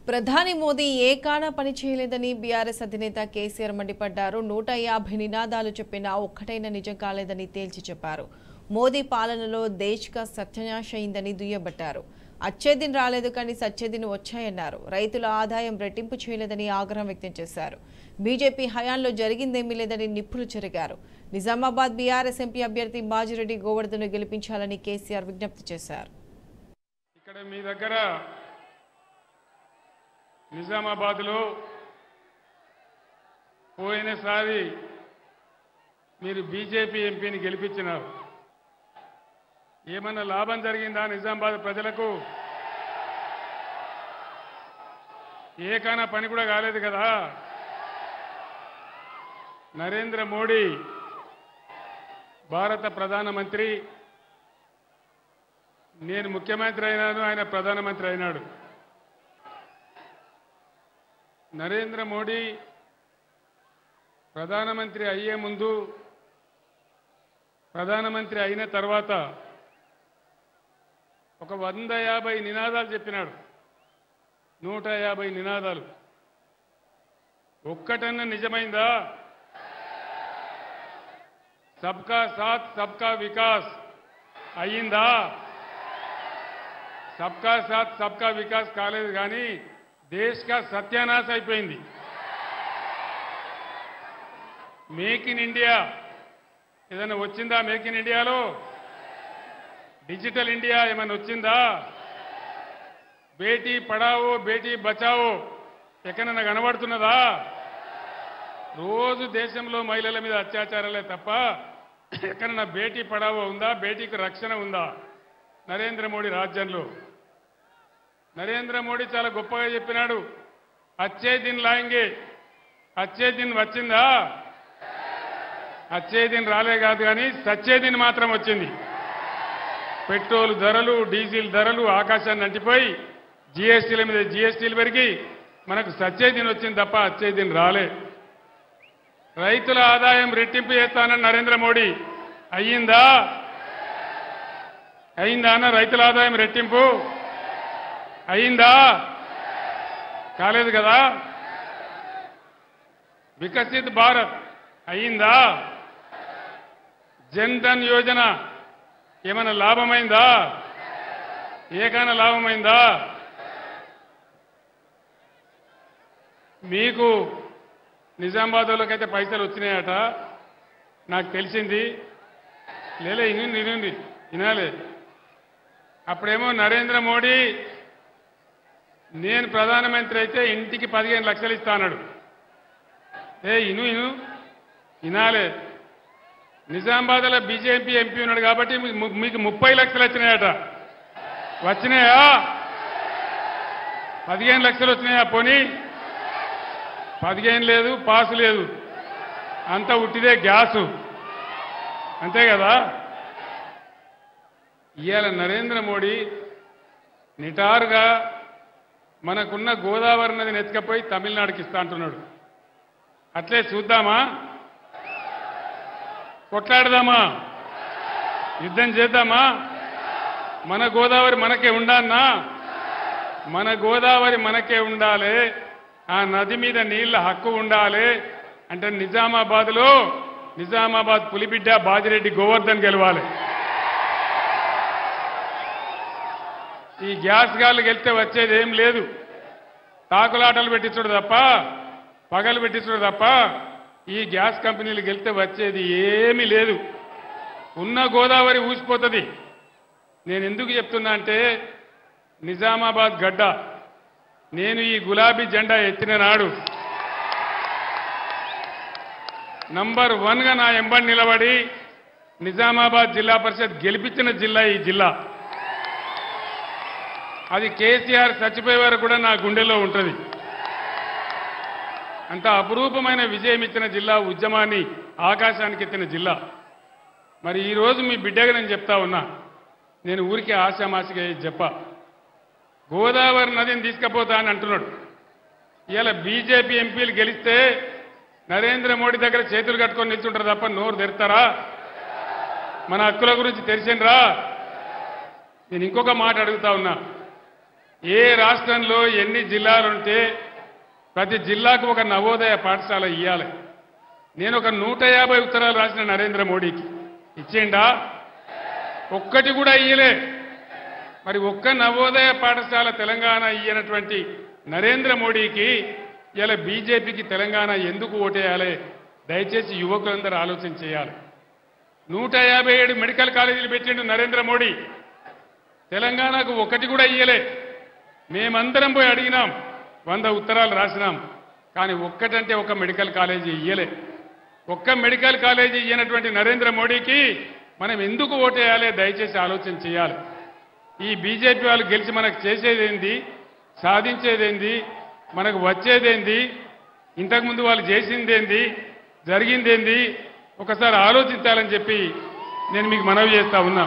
ప్రధాని మోదీ ఏ కానా పని చేయలేదని బీఆర్ఎస్ అధినేత కేసీఆర్ మండిపడ్డారు. 150 నినాదాలు చెప్పినా ఒక్కటైనా నిజం కాలేదని తేల్చి చెప్పారు. మోదీ పాలనలో దేశ్ సత్యనాశ అయిందని దుయ్యబట్టారు. అచ్చేదిన్ రాలేదు కానీ సచ్చేదిన్ వచ్చాయన్నారు. రైతుల ఆదాయం రెట్టింపు చేయలేదని ఆగ్రహం వ్యక్తం చేశారు. బీజేపీ హయాంలో జరిగిందేమీ లేదని నిప్పులు చెరిగారు. నిజామాబాద్ బీఆర్ఎస్ ఎంపీ అభ్యర్థి బాజిరెడ్డి గోవర్ధన్ను గెలిపించాలని కేసీఆర్ విజ్ఞప్తి చేశారు. ఇక్కడ మీ దగ్గర నిజామాబాద్లో పోయినసారి మీరు బీజేపీ ఎంపీని గెలిపించినారు. ఏమన్నా లాభం జరిగిందా నిజామాబాద్ ప్రజలకు? ఏకైనా పని కూడా కాలేదు కదా. నరేంద్ర మోడీ భారత ప్రధానమంత్రి, నేను ముఖ్యమంత్రి అయినాను, ఆయన ప్రధానమంత్రి అయినాడు. నరేంద్ర మోడీ ప్రధానమంత్రి అయ్యే ముందు, ప్రధానమంత్రి అయిన తర్వాత ఒక 150 నినాదాలు చెప్పినాడు. 150 నినాదాలు ఒక్కటన్నా నిజమైందా? సబ్కా సాత్ సబ్కా వికాస్ అయ్యిందా? సబ్కా సాత్ సబ్కా వికాస్ కాలేదు కానీ దేశ్ సత్యానాశ అయిపోయింది. మేక్ ఇన్ ఇండియా ఏదైనా వచ్చిందా? మేక్ ఇన్ ఇండియాలో డిజిటల్ ఇండియా ఏమైనా వచ్చిందా? బేటీ పడావో బేటీ బచావో ఎక్కడైనా కనబడుతున్నదా? రోజు దేశంలో మహిళల మీద అత్యాచారాలే తప్ప ఎక్కడైనా బేటీ పడావో ఉందా? బేటీకి రక్షణ ఉందా నరేంద్ర మోడీ రాజ్యంలో? నరేంద్ర మోడీ చాలా గొప్పగా చెప్పినాడు, అచ్చే దిన్ లాయింగే. అచ్చే దిన్ వచ్చిందా? అచ్చే దిన్ రాలే కాదు కానీ సచ్చే దిన్ మాత్రం వచ్చింది. పెట్రోల్ ధరలు, డీజిల్ ధరలు ఆకాశాన్ని అంటిపోయి జీఎస్టీల మీద జీఎస్టీలు పెరిగి మనకు సచ్చే దిన్ వచ్చింది తప్ప అచ్చే దిన్ రాలే. రైతుల ఆదాయం రెట్టింపు చేస్తానని నరేంద్ర మోడీ అయ్యిందా? అయిందా అన్న? రైతుల ఆదాయం రెట్టింపు అయిందా? కాలేదు కదా. వికసిత్ భారత్ అయిందా? జన్ ధన్ యోజన ఏమైనా లాభమైందా? ఏకైనా లాభమైందా? మీకు నిజామాబాద్లోకైతే పైసలు వచ్చినాయట నాకు తెలిసింది. లేలే ఇనుంది వినాలే. అప్పుడేమో నరేంద్ర మోడీ నేను ప్రధానమంత్రి అయితే ఇంటికి 15 లక్షలు ఇస్తాడు. ఇను వినాలే. నిజామాబాద్లో బీజేపీ ఎంపీ ఉన్నాడు కాబట్టి మీకు 30 లక్షలు వచ్చినాయట. వచ్చినాయా? 15 లక్షలు వచ్చినాయా? పోనీ 15 లేదు, పాసు లేదు, అంతా ఉట్టిదే గ్యాసు, అంతే కదా. ఇవాళ నరేంద్ర మోడీ నిటారుగా మనకున్న గోదావరి నదిని ఎత్తుకపోయి తమిళనాడుకి ఇస్తా అంటున్నాడు. అట్లే చూద్దామా? కొట్లాడదామా? యుద్ధం చేద్దామా? మన గోదావరి మనకే ఉండాలన్నా? మన గోదావరి మనకే ఉండాలి. ఆ నది మీద నీళ్ల హక్కు ఉండాలి అంటే నిజామాబాద్ పులిబిడ్డ బాజిరెడ్డి గోవర్ధన్ గెలవాలి. ఈ గ్యాస్ గాళ్ళు గెలిస్తే వచ్చేది ఏం లేదు. తాకులాటలు పెట్టించడు తప్ప, పగలు పెట్టించడు తప్ప ఈ గ్యాస్ కంపెనీలు గెలిస్తే వచ్చేది ఏమీ లేదు. ఉన్న గోదావరి ఊసిపోతుంది. నేను ఎందుకు చెప్తున్నా అంటే నిజామాబాద్ గడ్డ నేను ఈ గులాబీ జెండా ఎత్తిన నాడు నంబర్ 1గా నా ఎంబడి నిలబడి నిజామాబాద్ జిల్లా పరిషత్ గెలిపించిన జిల్లా ఈ జిల్లా. అది కేసీఆర్ చచ్చిపోయే వరకు కూడా నా గుండెల్లో ఉంటుంది. అంత అపురూపమైన విజయం ఇచ్చిన జిల్లా, ఉద్యమాన్ని ఆకాశానికి ఎత్తిన జిల్లా. మరి ఈరోజు మీ బిడ్డగా నేను చెప్తా ఉన్నా, నేను ఊరికే ఆశామాసిగా చెప్ప గోదావరి నదిని తీసుకుపోతా అని అంటున్నాడు. ఇవాళ బీజేపీ ఎంపీలు గెలిస్తే నరేంద్ర మోడీ దగ్గర చేతులు కట్టుకొని నిల్చుంటారు తప్ప నోరు తెరుతారా? మన హక్కుల గురించి తెలిసిండ్రా? నేను ఇంకొక మాట అడుగుతా ఉన్నా, ఏ రాష్ట్రంలో ఎన్ని జిల్లాలుంటే ప్రతి జిల్లాకు ఒక నవోదయ పాఠశాల ఇవ్వాలి. నేను ఒక 150 ఉత్తరాలు రాసిన నరేంద్ర మోడీకి. ఇచ్చిండా? ఒక్కటి కూడా ఇయ్యలే. మరి ఒక్క నవోదయ పాఠశాల తెలంగాణ ఇయ్యనటువంటి నరేంద్ర మోడీకి ఇలా బీజేపీకి తెలంగాణ ఎందుకు ఓటేయాలి? దయచేసి యువకులందరూ ఆలోచన చేయాలి. 157 మెడికల్ కాలేజీలు పెట్టిండు నరేంద్ర మోడీ. తెలంగాణకు ఒకటి కూడా ఇయ్యలే. మేమందరం పోయి అడిగినాం, 100 ఉత్తరాలు రాసినాం. కానీ ఒక్కటంటే ఒక మెడికల్ కాలేజీ ఇయ్యలే. ఒక్క మెడికల్ కాలేజీ ఇయ్యనటువంటి నరేంద్ర మోడీకి మనం ఎందుకు ఓటేయాలి? దయచేసి ఆలోచన చేయాలి. ఈ బీజేపీ వాళ్ళు గెలిచి మనకు చేసేదేంది, సాధించేదేంది, మనకు వచ్చేదేంది, ఇంతకుముందు వాళ్ళు చేసిందేంది, జరిగిందేంది ఒకసారి ఆలోచించాలని చెప్పి నేను మీకు మనవి చేస్తా ఉన్నా.